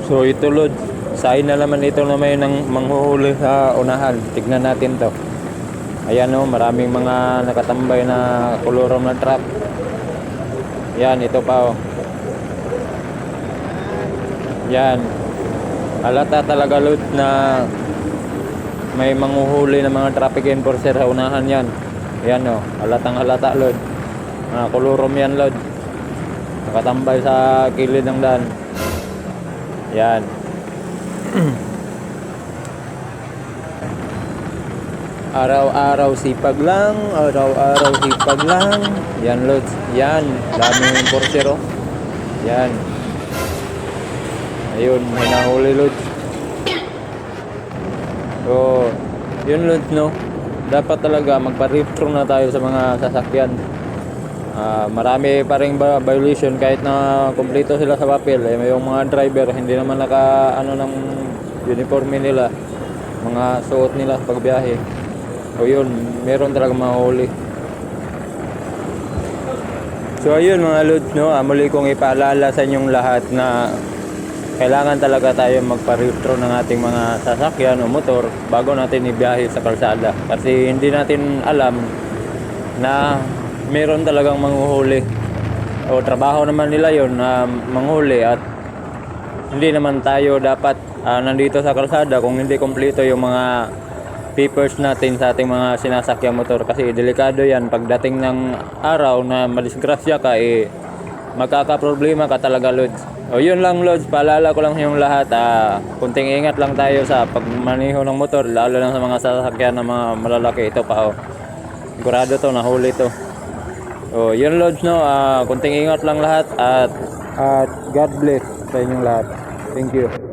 So ito Lord, sign na naman ito na may nang manghuhuli sa unahan. Tignan natin to. Ayan o, maraming mga nakatambay na kolorom na truck. Yan, ito pa o. Yan. Halata talaga Lord na may manghuhuli ng mga traffic enforcer sa unahan yan. Yan o, halatang halata Lord. Mga kolorom yan Lord. Nakatambay sa kilid ng daan. Yan. Araw-araw sipag lang, araw-araw sipag lang. Yan Lods, yan, daming enforcer oh. Yan. Ayun, may nahuli Lods. So, yun Lods no. Dapat talaga magpa-retro na tayo sa mga sasakyan. Marami pa ring violation kahit na kumpleto sila sa papel. Yung mga driver hindi naman naka ng uniforme nila, mga suot nila pagbiyahe. O yun, meron talaga mahuli. So ayun mga Lods no, muli kong ipaalala sa inyong lahat na kailangan talaga tayo magpa-retro ng ating mga sasakyan o motor bago natin ibiyahe sa kalsada. Kasi hindi natin alam na meron talagang manghuhuli. O trabaho naman nila yun na manghuli at hindi naman tayo dapat nandito sa kalsada kung hindi kompleto yung mga papers natin sa ating mga sinasakyang motor. Kasi delikado yan pagdating ng araw na madisgrasya ka, magkakaproblema ka talaga Lods. O yun lang Lods, paalala ko lang yung lahat, kunting ingat lang tayo sa pagmaneho ng motor, lalo lang sa mga sasakyan ng mga malalaki. Ito pa o, sigurado to, nahuli to. O yun Lods no, kunting ingat lang lahat at God bless sa inyong lahat. Thank you.